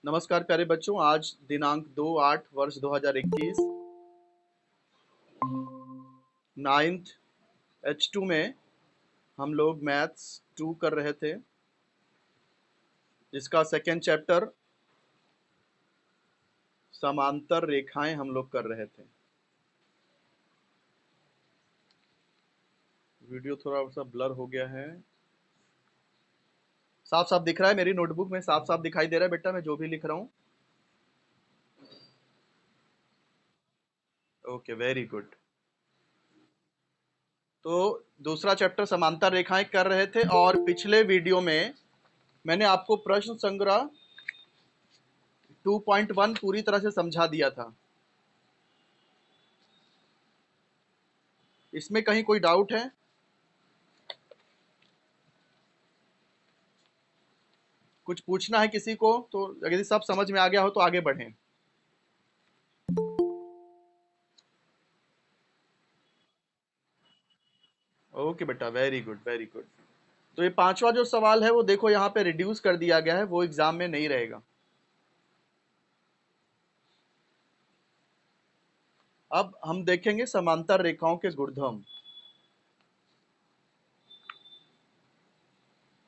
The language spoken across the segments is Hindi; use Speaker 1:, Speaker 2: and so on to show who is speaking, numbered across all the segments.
Speaker 1: नमस्कार प्यारे बच्चों, आज दिनांक 2/8 वर्ष 2021 नाइन्थ H2 में हम लोग मैथ्स 2 कर रहे थे, जिसका सेकेंड चैप्टर समांतर रेखाएं हम लोग कर रहे थे। वीडियो थोड़ा सा ब्लर हो गया है। साफ साफ दिख रहा है? मेरी नोटबुक में साफ साफ दिखाई दे रहा है बेटा, मैं जो भी लिख रहा हूँ? Okay, very good. तो दूसरा चैप्टर समांतर रेखाएं कर रहे थे और पिछले वीडियो में मैंने आपको प्रश्न संग्रह 2.1 पूरी तरह से समझा दिया था। इसमें कहीं कोई डाउट है? कुछ पूछना है किसी को? तो यदि सब समझ में आ गया हो तो आगे बढ़ें। ओके बेटा, वेरी गुड वेरी गुड। तो ये पांचवा जो सवाल है वो देखो यहाँ पे रिड्यूस कर दिया गया है, वो एग्जाम में नहीं रहेगा। अब हम देखेंगे समांतर रेखाओं के गुणधर्म।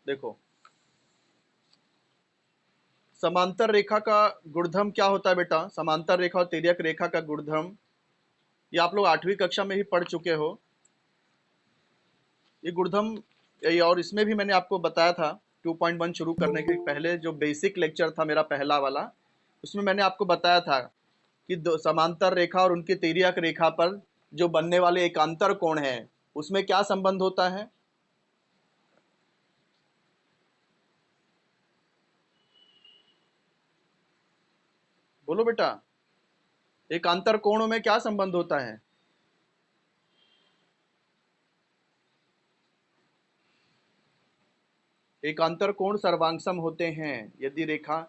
Speaker 1: देखो, समांतर रेखा का गुणधर्म क्या होता है बेटा? समांतर रेखा और तिर्यक रेखा का गुणधर्म ये आप लोग 8वीं कक्षा में ही पढ़ चुके हो। ये गुणधर्म और इसमें भी मैंने आपको बताया था 2.1 शुरू करने के पहले, जो बेसिक लेक्चर था मेरा पहला वाला, उसमें मैंने आपको बताया था कि समांतर रेखा और उनकी तिर्यक रेखा पर जो बनने वाले एकांतर कोण है उसमें क्या संबंध होता है। बोलो बेटा, एकांतर कोणों में क्या संबंध होता है? एकांतर कोण सर्वांगसम होते हैं। यदि रेखा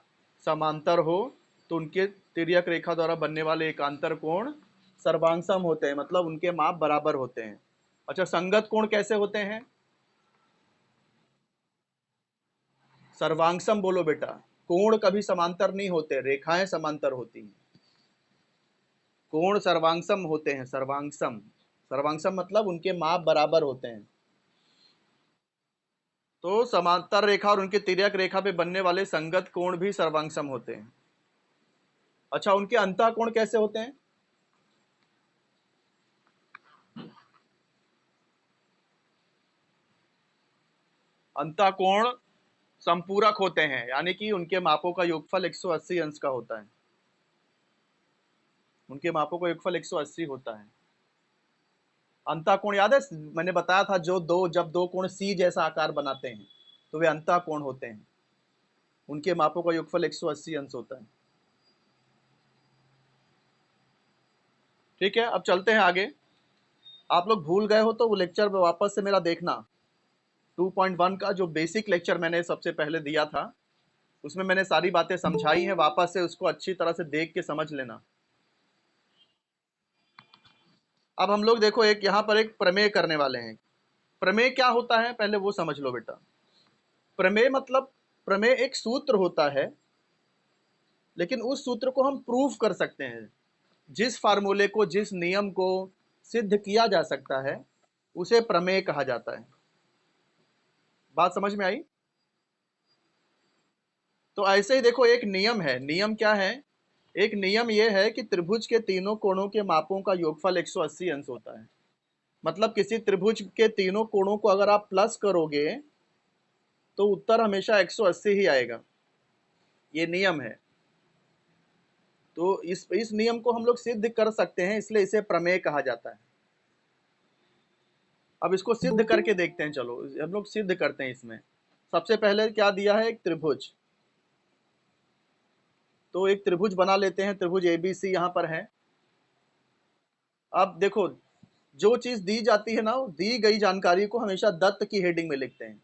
Speaker 1: समांतर हो तो उनके तिर्यक रेखा द्वारा बनने वाले एकांतर कोण सर्वांगसम होते हैं, मतलब उनके माप बराबर होते हैं। अच्छा, संगत कोण कैसे होते हैं? सर्वांगसम बोलो बेटा। कोण कभी समांतर नहीं होते, रेखाएं समांतर होती हैं। कोण सर्वांगसम होते हैं, सर्वांगसम। सर्वांगसम मतलब उनके माप बराबर होते हैं। तो समांतर रेखा और उनके तिर्यक रेखा पे बनने वाले संगत कोण भी सर्वांगसम होते हैं। अच्छा, उनके अंतः कोण कैसे होते हैं? अंतः कोण संपूरक होते हैं, यानी कि उनके मापों का योगफल 180 अंश का होता है। उनके मापों का योगफल 180 होता है। अंतः कोण याद है? मैंने बताया था, जब दो कोण सी जैसा आकार बनाते हैं तो वे अंतः कोण होते हैं। उनके मापों का योगफल 180 अंश होता है। ठीक है, अब चलते हैं आगे। आप लोग भूल गए हो तो वो लेक्चर में वापस से मेरा देखना। 2.1 का जो बेसिक लेक्चर मैंने सबसे पहले दिया था, उसमें मैंने सारी बातें समझाई हैं, वापस से उसको अच्छी तरह से देख के समझ लेना। अब हम लोग देखो, एक यहाँ पर एक प्रमेय करने वाले हैं। प्रमेय क्या होता है पहले वो समझ लो बेटा। प्रमेय मतलब, प्रमेय एक सूत्र होता है, लेकिन उस सूत्र को हम प्रूव कर सकते हैं। जिस फार्मूले को, जिस नियम को सिद्ध किया जा सकता है उसे प्रमेय कहा जाता है। बात समझ में आई? तो ऐसे ही देखो, एक नियम है। नियम क्या है? एक नियम यह है कि त्रिभुज के तीनों कोणों के मापों का योगफल 180 अंश होता है। मतलब किसी त्रिभुज के तीनों कोणों को अगर आप प्लस करोगे तो उत्तर हमेशा 180 ही आएगा। ये नियम है। तो इस नियम को हम लोग सिद्ध कर सकते हैं, इसलिए इसे प्रमेय कहा जाता है। अब इसको सिद्ध करके देखते हैं। चलो हम लोग सिद्ध करते हैं। इसमें सबसे पहले क्या दिया है? एक त्रिभुज। तो एक त्रिभुज बना लेते हैं। त्रिभुज ABC यहाँ पर है। अब देखो, जो चीज दी जाती है ना, दी गई जानकारी को हमेशा दत्त की हेडिंग में लिखते हैं।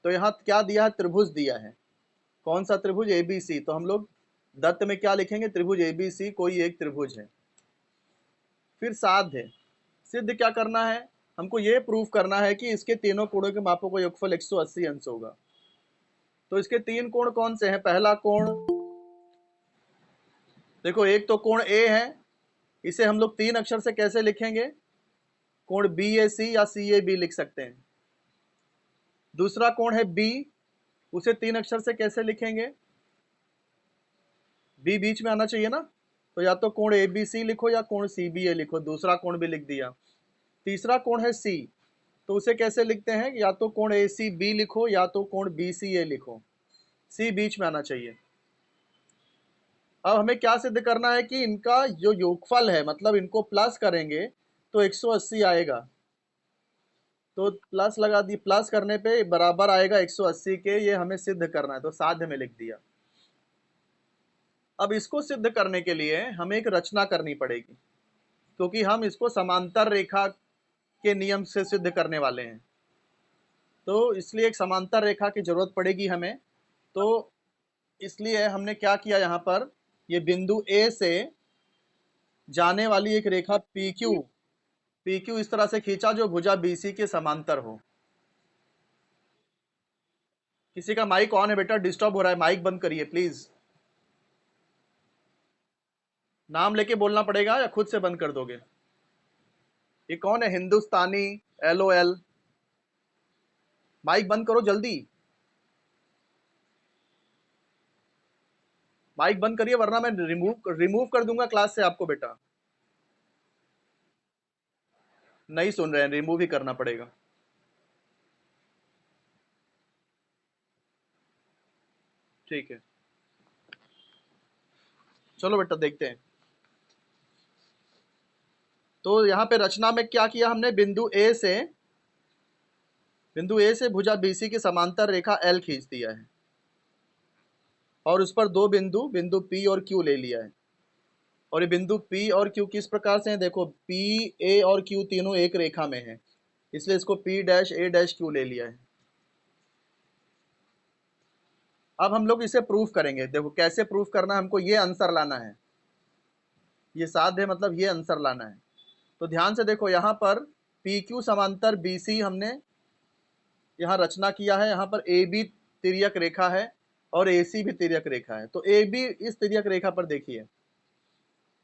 Speaker 1: तो यहाँ क्या दिया है? त्रिभुज दिया है। कौन सा त्रिभुज? ABC। तो हम लोग दत्त में क्या लिखेंगे? त्रिभुज ABC कोई एक त्रिभुज है। फिर साध्य। सिद्ध क्या करना है? हमको ये प्रूफ करना है कि इसके तीनों कोणों के मापों का योगफल 180 अंश होगा। तो इसके तीन कोण कौन से हैं? पहला कोण देखो एक तो कोण ए है, इसे हम लोग 3 अक्षर से कैसे लिखेंगे? कोण बी ए सी या सी ए बी लिख सकते हैं। दूसरा कोण है बी, उसे 3 अक्षर से कैसे लिखेंगे? बी बीच में आना चाहिए ना, तो या तो कोण ए बी सी लिखो या कोण सी बी ए लिखो, दूसरा कोण भी लिख दिया। तीसरा कोण है सी, तो उसे कैसे लिखते हैं? या तो कोण ए सी बी लिखो या तो कोण बी सी ए लिखो, सी बीच में आना चाहिए। अब हमें क्या सिद्ध करना है कि इनका जो योगफल है, मतलब इनको प्लस करेंगे तो 180 आएगा। तो प्लस लगा दी, प्लस करने पे बराबर आएगा 180 के, ये हमें सिद्ध करना है, तो साध्य में लिख दिया। अब इसको सिद्ध करने के लिए हमें एक रचना करनी पड़ेगी, क्योंकि हम इसको समांतर रेखा के नियम से सिद्ध करने वाले हैं, तो इसलिए एक समांतर रेखा की जरूरत पड़ेगी हमें। तो इसलिए हमने क्या किया, यहाँ पर ये बिंदु ए से जाने वाली एक रेखा पी क्यू इस तरह से खींचा जो भुजा बीसी के समांतर हो। किसी का माइक ऑन है बेटा, डिस्टर्ब हो रहा है, माइक बंद करिए प्लीज। नाम लेके बोलना पड़ेगा या खुद से बंद कर दोगे? ये कौन है? हिंदुस्तानी LOL। माइक बंद करो जल्दी, माइक बंद करिए वरना मैं रिमूव कर दूंगा क्लास से आपको बेटा। नहीं सुन रहे हैं, रिमूव ही करना पड़ेगा। ठीक है, चलो बेटा देखते हैं। तो यहाँ पे रचना में क्या किया हमने, बिंदु ए से भुजा BC की समांतर रेखा L खींच दिया है, और उस पर दो बिंदु P और Q ले लिया है। और ये बिंदु P और Q किस प्रकार से हैं? देखो P, A और Q तीनों एक रेखा में हैं, इसलिए इसको P dash A dash Q ले लिया है। अब हम लोग इसे प्रूफ करेंगे। देखो कैसे प्रूफ करना है, हमको ये आंसर लाना है, ये साध्य है, मतलब ये आंसर लाना है। तो ध्यान से देखो, यहाँ पर PQ समांतर BC हमने यहाँ रचना किया है। यहाँ पर AB तिर्यक रेखा है और AC भी तिर्यक रेखा है। तो AB इस तिर्यक रेखा पर देखिए,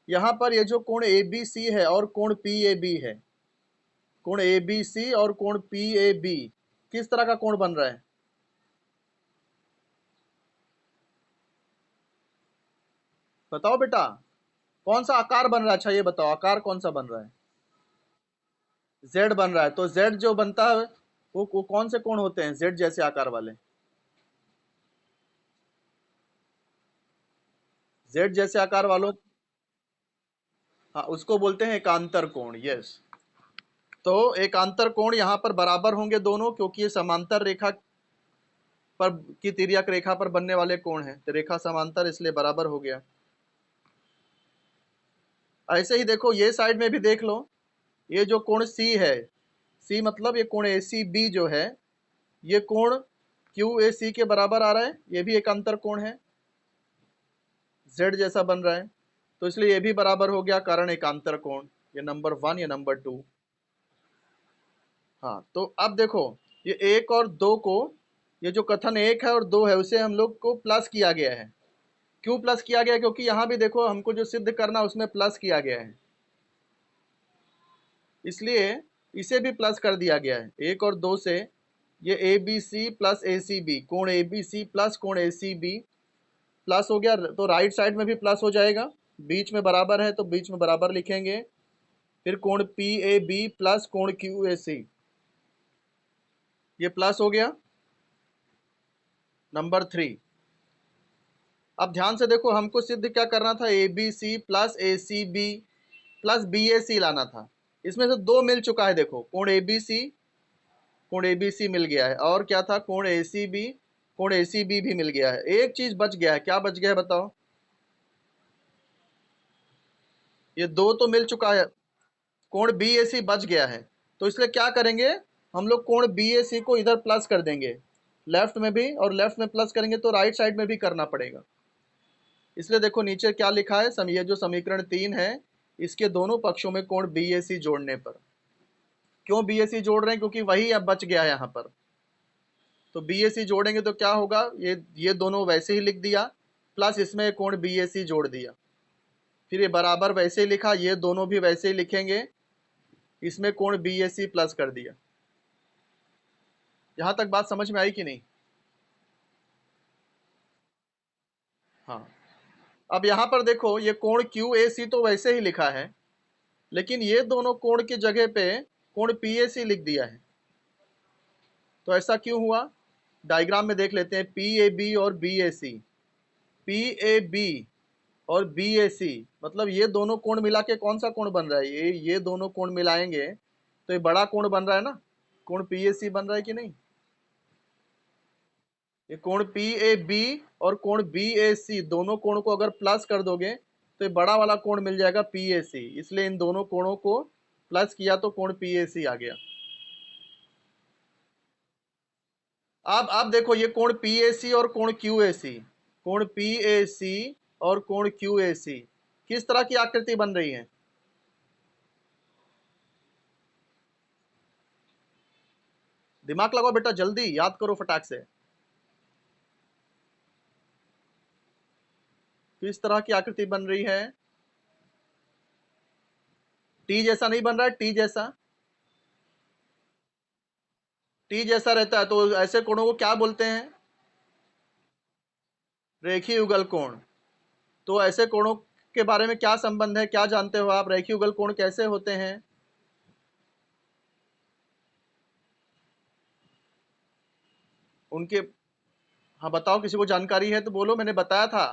Speaker 1: यहाँ पर ये जो कोण ABC है और कोण PAB है, कोण ABC और कोण PAB किस तरह का कोण बन रहा है? बताओ बेटा, कौन सा आकार बन रहा है? अच्छा ये बताओ, आकार कौन सा बन रहा है? जेड बन रहा है। तो जेड जो बनता है वो कौन से कोण होते हैं जेड जैसे आकार वाले? जेड जैसे आकार वालों, हाँ उसको बोलते हैं एकांतर कोण। यस, तो एकांतर कोण यहाँ पर बराबर होंगे दोनों, क्योंकि ये समांतर रेखा पर की तिर्यक रेखा पर बनने वाले कोण हैं, तो रेखा समांतर इसलिए बराबर हो गया। ऐसे ही देखो ये साइड में भी देख लो, ये जो कोण सी है, सी मतलब ये कोण ACB जो है, ये कोण QAC के बराबर आ रहा है, ये भी एक अंतर कोण है, जेड जैसा बन रहा है, तो इसलिए ये भी बराबर हो गया, कारण एकांतर कोण। ये नंबर 1, ये नंबर 2। हाँ, तो अब देखो ये 1 और 2 को, ये जो कथन 1 है और 2 है, उसे हम लोग को प्लस किया गया है। क्यों प्लस किया गया? क्योंकि यहाँ भी देखो हमको जो सिद्ध करना उसमें प्लस किया गया है, इसलिए इसे भी प्लस कर दिया गया है। 1 और 2 से ये ABC प्लस ACB, कोण ABC प्लस कोण ACB प्लस हो गया, तो राइट साइड में भी प्लस हो जाएगा, बीच में बराबर है तो बीच में बराबर लिखेंगे। फिर कोण PAB प्लस कोण QAC, ये प्लस हो गया, नंबर 3। अब ध्यान से देखो, हमको सिद्ध क्या करना था? ABC plus ACB plus BAC लाना था। इसमें से दो मिल चुका है, देखो कोण ABC मिल गया है, और क्या था? कोण ACB भी मिल गया है। एक चीज बच गया है, क्या बच गया है बताओ? ये दो तो मिल चुका है, कोण BAC बच गया है, तो इसलिए क्या करेंगे हम लोग? कोण BAC को इधर प्लस कर देंगे, लेफ्ट में भी, और लेफ्ट में प्लस करेंगे तो राइट साइड में भी करना पड़ेगा। इसलिए देखो नीचे क्या लिखा है, ये जो समीकरण 3 है, इसके दोनों पक्षों में कोण BAC जोड़ने पर। क्यों BAC जोड़ रहे हैं? क्योंकि वही अब बच गया है यहाँ पर, तो BAC जोड़ेंगे तो क्या होगा? ये दोनों वैसे ही लिख दिया, प्लस इसमें कोण BAC जोड़ दिया। फिर ये बराबर वैसे ही लिखा, ये दोनों भी वैसे ही लिखेंगे, इसमें कोण BAC प्लस कर दिया। यहां तक बात समझ में आई कि नहीं? हाँ, अब यहां पर देखो, ये कोण QAC तो वैसे ही लिखा है, लेकिन ये दोनों कोण की जगह पे कोण PAC लिख दिया है। तो ऐसा क्यों हुआ? डायग्राम में देख लेते हैं। PAB और BAC, PAB और BAC, मतलब ये दोनों कोण मिला के कौन सा कोण बन रहा है? ये दोनों कोण मिलाएंगे तो ये बड़ा कोण बन रहा है ना, कोण PAC बन रहा है कि नहीं? ये कोण PAB और कोण BAC दोनों कोण को अगर प्लस कर दोगे तो ये बड़ा वाला कोण मिल जाएगा PAC, इसलिए इन दोनों कोणों को प्लस किया तो कोण PAC आ गया। अब आप देखो, ये कोण PAC और कोण QAC, कोण PAC और कोण QAC किस तरह की आकृति बन रही है? दिमाग लगाओ बेटा, जल्दी याद करो फटाक से। किस तरह की आकृति बन रही है? टी जैसा नहीं बन रहा है? टी जैसा, टी जैसा रहता है तो ऐसे कोणों को क्या बोलते हैं? रेखीय युगल कोण। तो ऐसे कोणों के बारे में क्या संबंध है, क्या जानते हो आप? रेखीय युगल कोण कैसे होते हैं? उनके, हाँ बताओ, किसी को जानकारी है तो बोलो, मैंने बताया था।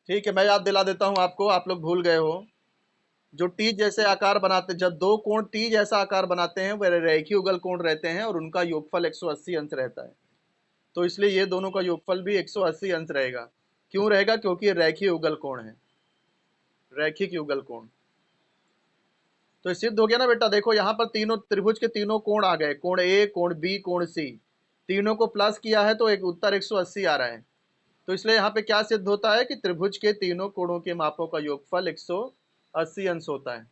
Speaker 1: ठीक है, मैं याद दिला देता हूं आपको, आप लोग भूल गए हो। जो टी जैसे आकार बनाते, जब दो कोण टी जैसा आकार बनाते हैं वह रेखीय युगल कोण रहते हैं और उनका योगफल 180 अंश रहता है। तो इसलिए ये दोनों का योगफल भी 180 अंश रहेगा। क्यों रहेगा? क्योंकि ये रेखीय युगल कोण है, रैखिक युगल कोण। तो ये सिद्ध हो गया ना बेटा। देखो यहाँ पर तीनों त्रिभुज के तीनों कोण आ गए, कोण ए, कोण बी, कोण सी, तीनों को प्लस किया है तो एक उत्तर 180 आ रहा है। तो इसलिए यहाँ पे क्या सिद्ध होता है कि त्रिभुज के तीनों कोणों के मापों का योगफल 180 अंश होता है।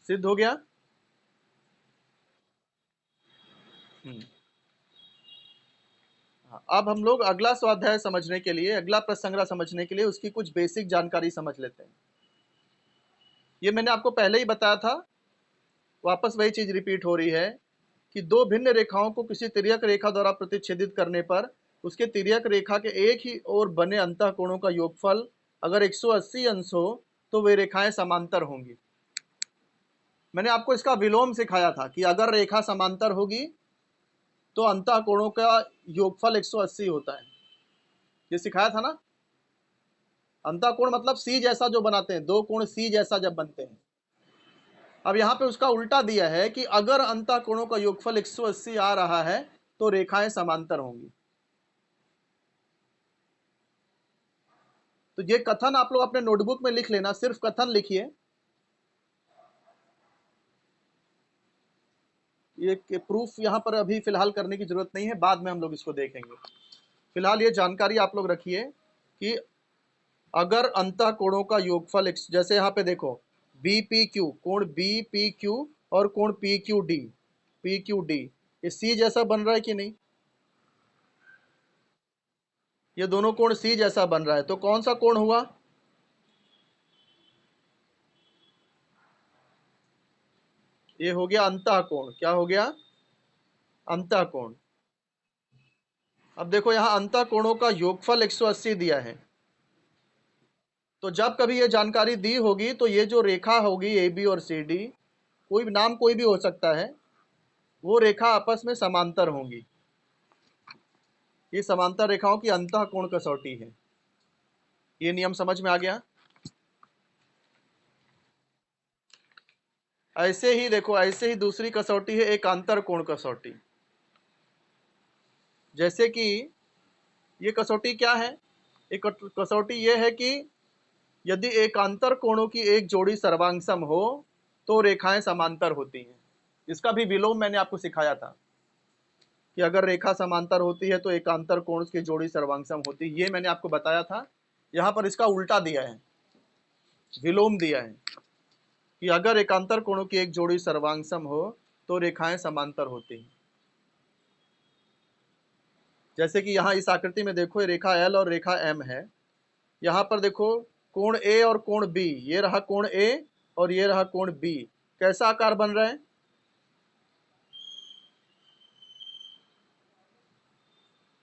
Speaker 1: सिद्ध हो गया। हम्म। हाँ, अब हम लोग अगला स्वाध्याय समझने के लिए, अगला प्रसंग्रह समझने के लिए उसकी कुछ बेसिक जानकारी समझ लेते हैं। ये मैंने आपको पहले ही बताया था, वापस वही चीज रिपीट हो रही है कि दो भिन्न रेखाओं को किसी तिर्यक रेखा द्वारा प्रतिच्छेदित करने पर उसके तिर्यक रेखा के एक ही ओर बने अंतःकोणों का योगफल अगर 180 अंश हो तो वे रेखाएं समांतर होंगी। मैंने आपको इसका विलोम सिखाया था कि अगर रेखा समांतर होगी तो अंतःकोणों का योगफल 180 होता है। ये सिखाया था ना। अंतःकोण मतलब सी जैसा जो बनाते हैं, दो कोण सी जैसा जब बनते हैं। अब यहाँ पे उसका उल्टा दिया है कि अगर अंतःकोणों का योगफल 180 आ रहा है तो रेखाएं समांतर होंगी। तो ये कथन आप लोग अपने नोटबुक में लिख लेना, सिर्फ कथन लिखिए। ये प्रूफ यहाँ पर अभी फिलहाल करने की जरूरत नहीं है, बाद में हम लोग इसको देखेंगे। फिलहाल ये जानकारी आप लोग रखिए कि अगर अंतःकोणों का योगफल जैसे यहाँ पे देखो, BPQ, कोण BPQ और कोण PQD, ये सी जैसा बन रहा है कि नहीं? ये दोनों कोण सी जैसा बन रहा है, तो कौन सा कोण हुआ? ये हो गया अंतःकोण। क्या हो गया? अंतःकोण। अब देखो यहाँ अंतःकोणों का योगफल 180 दिया है, तो जब कभी ये जानकारी दी होगी तो ये जो रेखा होगी AB और CD, कोई भी नाम कोई भी हो सकता है, वो रेखा आपस में समांतर होंगी। ये समांतर रेखाओं की अंतःकोण कसौटी है। ये नियम समझ में आ गया? ऐसे ही देखो, ऐसे ही दूसरी कसौटी है एकांतर कोण कसौटी। जैसे कि ये कसौटी क्या है? एक कसौटी ये है कि यदि एकांतर कोणों की एक जोड़ी सर्वांगसम हो तो रेखाएं समांतर होती हैं। इसका भी विलोम मैंने आपको सिखाया था कि अगर रेखा समांतर होती है तो एकांतर कोण की जोड़ी सर्वांगसम होती है। ये मैंने आपको बताया था। यहाँ पर इसका उल्टा दिया है, विलोम दिया है कि अगर एकांतर कोणों की एक जोड़ी सर्वांगसम हो तो रेखाएं समांतर होती हैं। जैसे कि यहाँ इस आकृति में देखो, ये रेखा एल और रेखा एम है। यहाँ पर देखो कोण ए और कोण बी, ये रहा कोण ए और ये रहा कोण बी। कैसा आकार बन रहा है?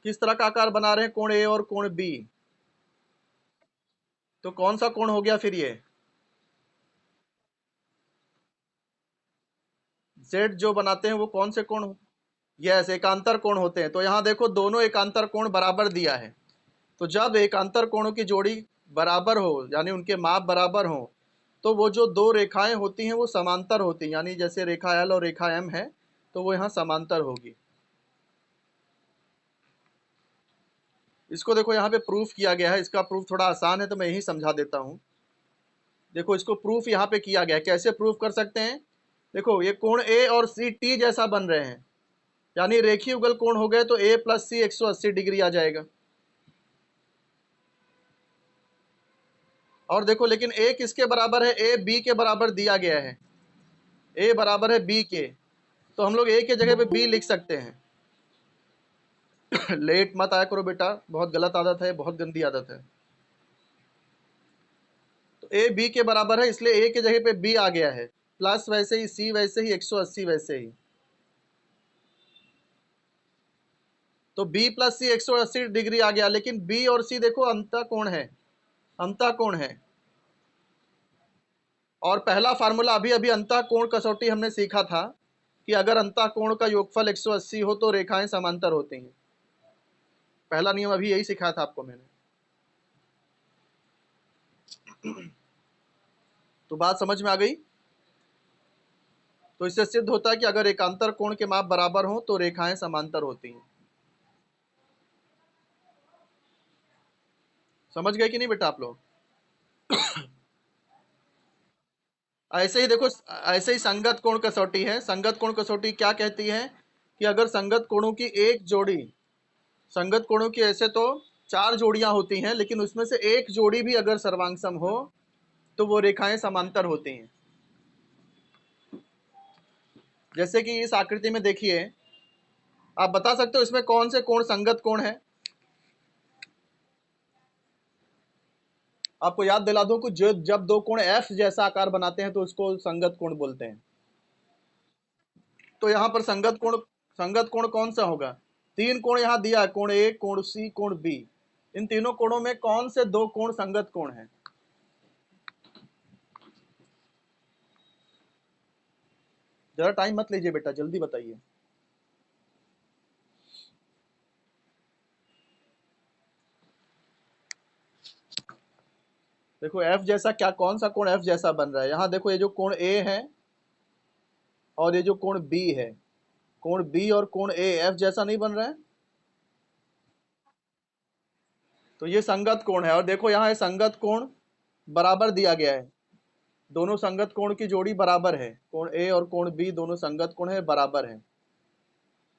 Speaker 1: किस तरह का आकार बना रहे हैं कोण ए और कोण बी? तो कौन सा कोण हो गया फिर ये? जेड जो बनाते हैं वो कौन से कोण? यस, एकांतर कोण होते हैं। तो यहाँ देखो दोनों एकांतर कोण बराबर दिया है। तो जब एकांतर कोणों की जोड़ी बराबर हो, यानी उनके माप बराबर हो, तो वो जो दो रेखाएं होती हैं वो समांतर होती हैं। यानी जैसे रेखा एल और रेखा एम है, तो वो यहाँ समांतर होगी। इसको देखो यहाँ पे प्रूफ किया गया है। इसका प्रूफ थोड़ा आसान है तो मैं यही समझा देता हूँ। देखो इसको प्रूफ यहाँ पे किया गया है। कैसे प्रूफ कर सकते हैं? देखो ये कोण ए और सी टी जैसा बन रहे हैं, यानी रेखीय युगल कोण हो गए, तो ए प्लस सी 180 डिग्री आ जाएगा। और देखो लेकिन ए किसके बराबर है? ए बी के बराबर दिया गया है। ए बराबर है बी के, तो हम लोग ए के जगह पे बी लिख सकते हैं। लेट मत आया करो बेटा, बहुत गलत आदत है, बहुत गंदी आदत है। तो ए बी के बराबर है, इसलिए ए के जगह पे बी आ गया है। प्लस वैसे ही, सी वैसे ही, 180 वैसे ही। तो बी प्लस सी 180 डिग्री आ गया। लेकिन बी और सी देखो अंतः कोण है, अंतः कोण है। और पहला फार्मूला अभी अभी अंतः कोण कसौटी हमने सीखा था कि अगर अंतः कोण का योगफल 180 हो तो रेखाएं समांतर होती हैं। पहला नियम अभी यही सिखाया था आपको मैंने। तो बात समझ में आ गई? तो इससे सिद्ध होता है कि अगर एकांतर कोण के माप बराबर हो तो रेखाएं समांतर होती हैं। समझ गए कि नहीं बेटा आप लोग? ऐसे ही देखो, ऐसे ही संगत कोण कसौटी है। संगत कोण कसौटी क्या कहती है कि अगर संगत कोणों की एक जोड़ी, संगत कोणों की ऐसे तो 4 जोड़ियां होती हैं, लेकिन उसमें से एक जोड़ी भी अगर सर्वांग हो तो वो रेखाएं समांतर होती हैं। जैसे कि इस आकृति में देखिए, आप बता सकते हो इसमें कौन से कोण संगत कोण है? आपको याद दिला दूं कि जब दो कोण एफ जैसा आकार बनाते हैं तो उसको संगत कोण बोलते हैं। तो यहाँ पर संगत कोण कौन सा होगा? 3 कोण यहाँ दिया है, कोण ए, कोण सी, कोण बी। इन तीनों कोणों में कौन से 2 कोण संगत कोण हैं? जरा टाइम मत लीजिए बेटा, जल्दी बताइए। देखो एफ जैसा क्या, कौन सा कोण एफ जैसा बन रहा है? यहाँ देखो ये जो कोण ए है और ये जो कोण बी है, कोण बी और कोण ए एफ जैसा नहीं बन रहा है? तो ये संगत कोण है। और देखो यहाँ ये संगत कोण बराबर दिया गया है। दोनों संगत कोण की जोड़ी बराबर है। कोण ए और कोण बी दोनों संगत कोण है, बराबर है।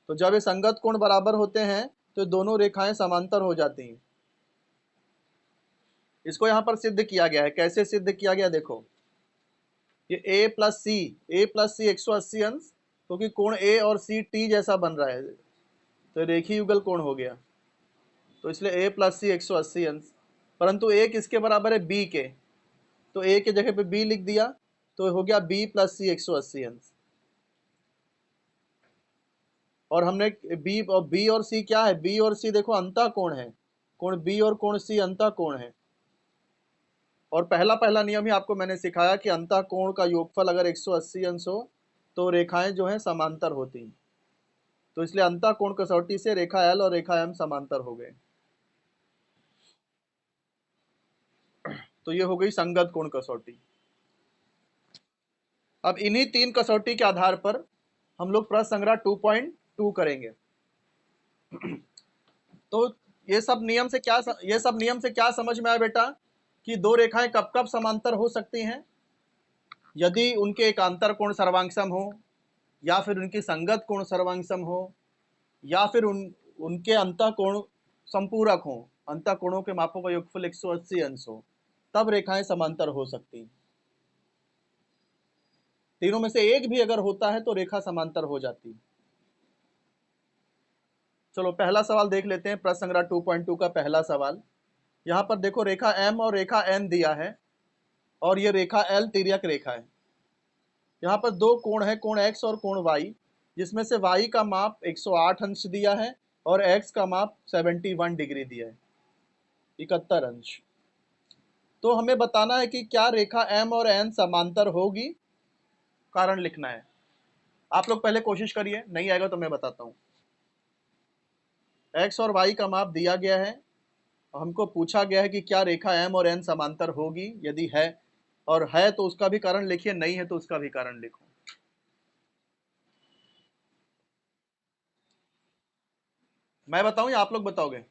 Speaker 1: तो जब ये संगत कोण बराबर होते हैं तो दोनों रेखाएं समांतर हो जाती हैं। इसको यहाँ पर सिद्ध किया गया है। कैसे सिद्ध किया गया? देखो ये ए प्लस सी 180 अंश, क्योंकि कोण ए और सी टी जैसा बन रहा है, तो रेखीय युगल कोण हो गया। तो इसलिए ए प्लस सी 180 अंश। परंतु ए किसके बराबर है? बी के। तो ए के जगह पे बी लिख दिया, तो हो गया बी प्लस सी 180 अंश। और हमने बी और सी क्या है? बी और सी देखो अंतः कोण है। कोण बी और कोण सी अंतः कोण है। और पहला पहला नियम ही आपको मैंने सिखाया कि अंतः कोण का योगफल अगर 180 अंश हो तो रेखाएं जो हैं समांतर होती हैं। तो इसलिए अंतः कोण कसौटी से रेखा एल और रेखा एम समांतर हो गए। तो ये हो गई संगत कोण कसौटी। अब इन्हीं 3 कसौटी के आधार पर हम लोग प्रश्न संग्रह 2.2 करेंगे। तो ये सब नियम से क्या समझ में आया बेटा कि दो रेखाएं कब कब समांतर हो सकती हैं? यदि उनके एकांतर कोण सर्वांग हो, या फिर उनकी संगत कोण सर्वांग हो, या फिर उनके अंतः कोण संपूरक हो, अंतः कोणों के मापों का योगफल 180 अंश हो, तब रेखाएं समांतर हो सकती हैं। तीनों में से एक भी अगर होता है तो रेखा समांतर हो जाती है। चलो पहला सवाल देख लेते हैं, प्रश्न संग्रह 2.2 का पहला सवाल। यहाँ पर देखो रेखा एम और रेखा एन दिया है और ये रेखा एल तिर्यक रेखा है। यहाँ पर दो कोण है, कोण एक्स और कोण वाई, जिसमें से वाई का माप 108 अंश दिया है और एक्स का माप 71 डिग्री दिया है, 71 अंश। तो हमें बताना है कि क्या रेखा एम और एन समांतर होगी, कारण लिखना है। आप लोग पहले कोशिश करिए, नहीं आएगा तो मैं बताता हूँ। एक्स और वाई का माप दिया गया है, हमको पूछा गया है कि क्या रेखा एम और एन समांतर होगी, यदि है और है तो उसका भी कारण लिखिए, नहीं है तो उसका भी कारण लिखो। मैं बताऊं या आप लोग बताओगे?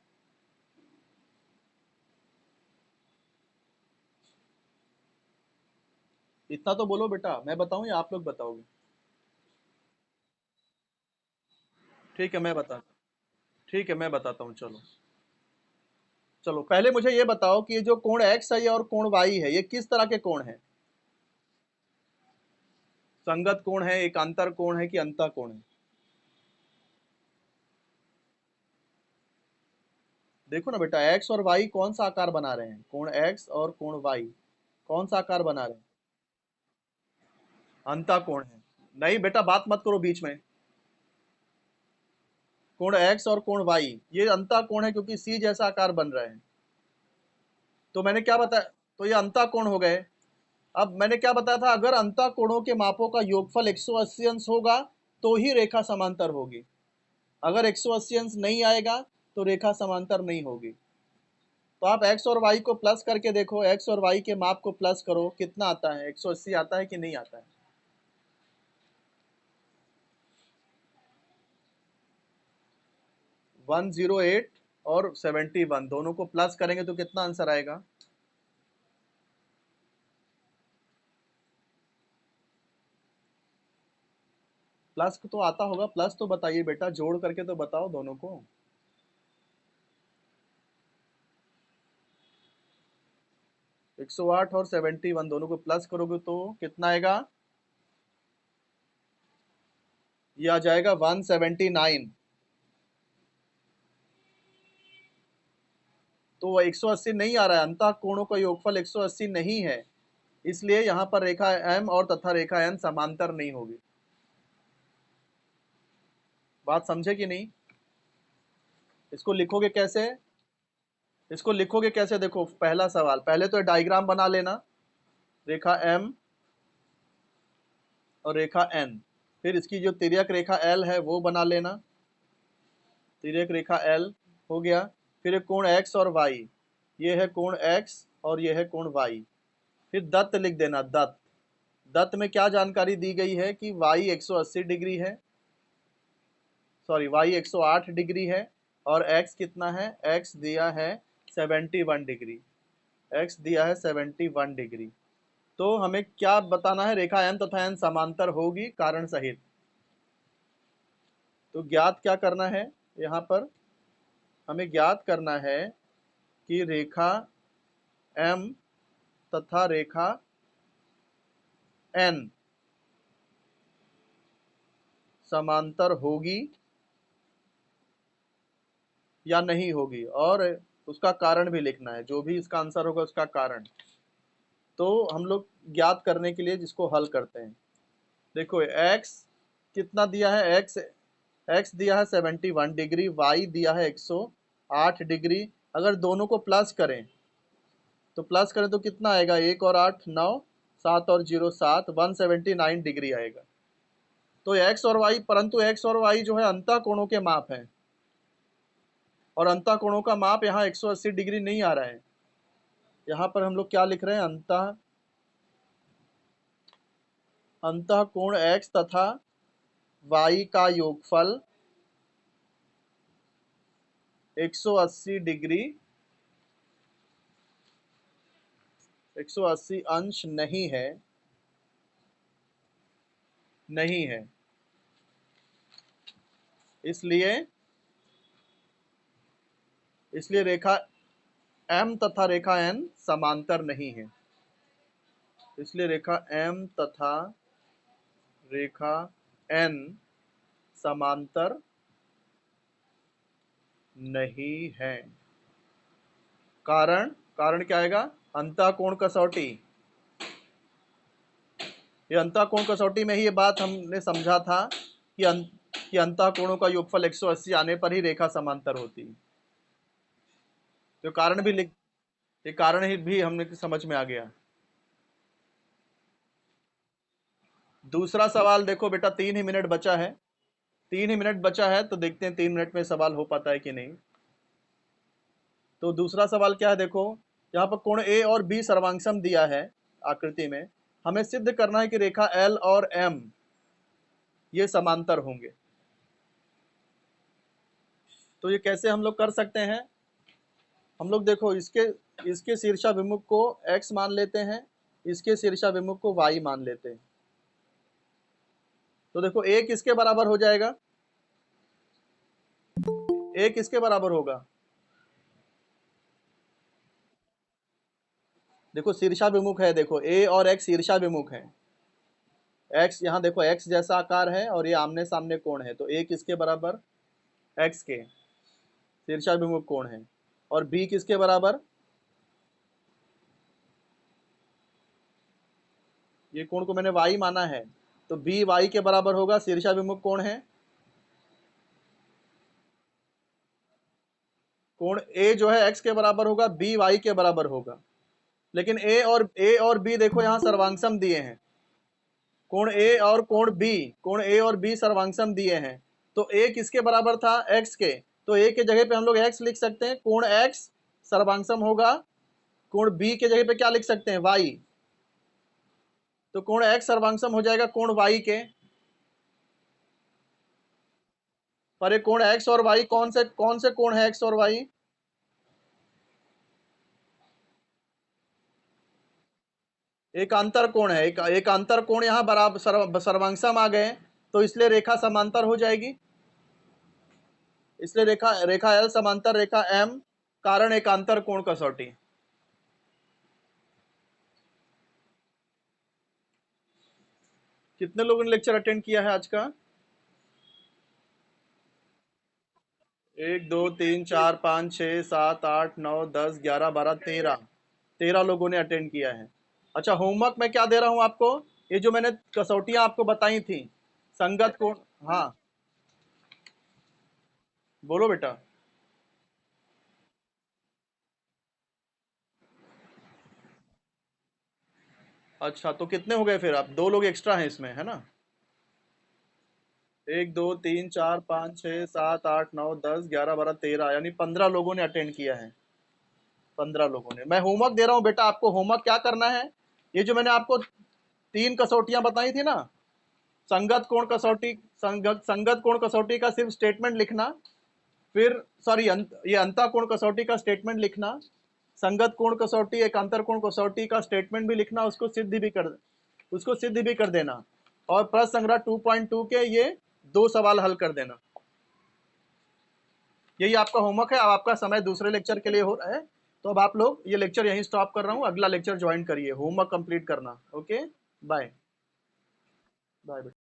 Speaker 1: इतना तो बोलो बेटा, मैं बताऊं या आप लोग बताओगे? ठीक है मैं बता ठीक है मैं बताता हूँ। चलो चलो पहले मुझे ये बताओ कि ये जो कोण एक्स है और कोण वाई है, ये किस तरह के कोण है? संगत कोण है, एकांतर कोण है कि अंतः कोण है? देखो ना बेटा, एक्स और वाई कौन सा आकार बना रहे हैं? कोण एक्स और कोण वाई कौन सा आकार बना रहे हैं? अंतः कोण है। नहीं बेटा, बात मत करो बीच में। कोण एक्स और कोण वाई ये अंतः कोण है, क्योंकि सी जैसा आकार बन रहे हैं। तो मैंने क्या बताया? तो ये अंतः कोण हो गए। अब मैंने क्या बताया था? अगर अंतः कोणों के मापों का योगफल 180 अंश होगा तो ही रेखा समांतर होगी। अगर 180 अंश नहीं आएगा तो रेखा समांतर नहीं होगी। तो आप एक्स और वाई को प्लस करके देखो, एक्स और वाई के माप को प्लस करो, कितना आता है? 180 आता है कि नहीं आता है? 108 और 71 दोनों को प्लस करेंगे तो कितना आंसर आएगा? प्लस तो आता होगा, प्लस तो बताइए बेटा, जोड़ करके तो बताओ दोनों को। 108 और 71 दोनों को प्लस करोगे तो कितना आएगा? ये आ जाएगा 179। तो वो 180 नहीं आ रहा है, अंतः कोणों का योगफल 180 नहीं है, इसलिए यहाँ पर रेखा एम और तथा रेखा एन समांतर नहीं होगी। बात समझे कि नहीं? इसको लिखोगे कैसे? इसको लिखोगे कैसे? देखो पहला सवाल, पहले तो डायग्राम बना लेना, रेखा एम और रेखा एन। फिर इसकी जो तिर्यक रेखा एल है वो बना लेना, तिर्यक रेखा एल हो गया। फिर एक कोण एक्स और वाई, ये है कोण एक्स और ये है कोण वाई। फिर दत्त लिख देना, दत्त। दत्त में क्या जानकारी दी गई है कि वाई 180 डिग्री है, सॉरी वाई 108 डिग्री है और एक्स कितना है? एक्स दिया है 71 डिग्री, एक्स दिया है 71 डिग्री। तो हमें क्या बताना है? रेखा एम तथा एन समांतर होगी, कारण सहित। तो ज्ञात क्या करना है? यहाँ पर हमें ज्ञात करना है कि रेखा एम तथा रेखा एन समांतर होगी या नहीं होगी, और उसका कारण भी लिखना है, जो भी इसका आंसर होगा उसका कारण। तो हम लोग ज्ञात करने के लिए जिसको हल करते हैं, देखो x कितना दिया है? x दिया है 71 डिग्री, y दिया है 108 डिग्री। अगर दोनों को प्लस करें तो कितना आएगा? 1 और 8 9, 7 और 0 7, 179 डिग्री आएगा। तो x और y, परंतु x और y जो है अंतः कोणों के माप हैं, और अंतः कोणों का माप यहाँ 180 डिग्री नहीं आ रहा है। यहाँ पर हम लोग क्या लिख रहे हैं? अंतः कोण x तथा y का योगफल 180 डिग्री, 180 अंश नहीं है, नहीं है। इसलिए इसलिए रेखा M तथा रेखा N समांतर नहीं है। इसलिए रेखा M तथा रेखा N समांतर नहीं है। कारण, कारण क्या आएगा? अंतःकोण कसौटी। ये अंतःकोण कसौटी में ही ये बात हमने समझा था कि कि अंतःकोणों का योगफल 180 आने पर ही रेखा समांतर होती है। तो कारण भी लिख, ये कारण ही भी हमने समझ में आ गया। दूसरा सवाल देखो बेटा, 3 ही मिनट बचा है। 3 ही मिनट बचा है, तो देखते हैं 3 मिनट में सवाल हो पाता है कि नहीं। तो दूसरा सवाल क्या है देखो, यहाँ पर कोण ए और बी सर्वांगसम दिया है आकृति में। हमें सिद्ध करना है कि रेखा एल और एम ये समांतर होंगे। तो ये कैसे हम लोग कर सकते हैं? हम लोग देखो, इसके शीर्षाभिमुख को x मान लेते हैं, इसके शीर्षाभिमुख को y मान लेते हैं। तो देखो a किसके बराबर हो जाएगा? a किसके बराबर होगा? देखो शीर्षाभिमुख है, देखो a और x शीर्षाभिमुख है। x यहाँ देखो x जैसा आकार है और ये आमने सामने कोण है, तो a किसके बराबर? x के शीर्षाभिमुख कोण है। और b किसके बराबर? ये कोण को मैंने y माना है, तो b y के बराबर होगा, शीर्षाभिमुख कोण है। कोण a जो है x के बराबर होगा, b y के बराबर होगा। लेकिन a और b देखो यहाँ सर्वांगसम दिए हैं। कोण a और कोण a और b सर्वांगसम दिए हैं। तो a किसके बराबर था? x के। तो a के जगह पे हम लोग x लिख सकते हैं, कोण x सर्वांगसम होगा। कोण b के जगह पे क्या लिख सकते हैं? y। तो कोण x सर्वांगसम हो जाएगा कोण y के। पर ये कोण x और y कौन से कोण है x और y? एक अंतर कोण है, एक अंतर कोण यहाँ बराबर सर्वांगसम आ गए, तो इसलिए रेखा समांतर हो जाएगी। इसलिए रेखा एल समांतर रेखा एम, कारण एक अंतर कोण कसौटी। कितने लोगों ने लेक्चर अटेंड किया है आज का? 1 2 3 4 5 6 7 8 9 10 11 12 13 लोगों ने अटेंड किया है। अच्छा, होमवर्क मैं क्या दे रहा हूं आपको? ये जो मैंने कसौटियां आपको बताई थी, संगत कोण। हाँ, बोलो बेटा। अच्छा, तो कितने हो गए फिर? आप 2 लोग एक्स्ट्रा हैं इसमें, है ना? 1 2 3 4 5 6 7 8 9 10 11 12 13, यानी 15 लोगों ने अटेंड किया है। 15 लोगों ने। मैं होमवर्क दे रहा हूँ बेटा आपको। होमवर्क क्या करना है? ये जो मैंने आपको 3 कसौटियां बताई थी ना, संगत कोण कसौटी, संगत कोण कसौटी का सिर्फ स्टेटमेंट लिखना। फिर सॉरी, ये अंतः कोण कसौटी का स्टेटमेंट लिखना। संगत कोण कसौटी, एक अंतर कोण कसौटी का स्टेटमेंट भी लिखना, उसको सिद्ध भी कर देना। और प्रश्न संग्रह 2.2 के ये 2 सवाल हल कर देना। यही आपका होमवर्क है। अब आपका समय दूसरे लेक्चर के लिए हो रहा है, तो अब आप लोग, ये लेक्चर यहीं स्टॉप कर रहा हूँ, अगला लेक्चर ज्वाइन करिए, होमवर्क कंप्लीट करना। Okay, bye. बाय।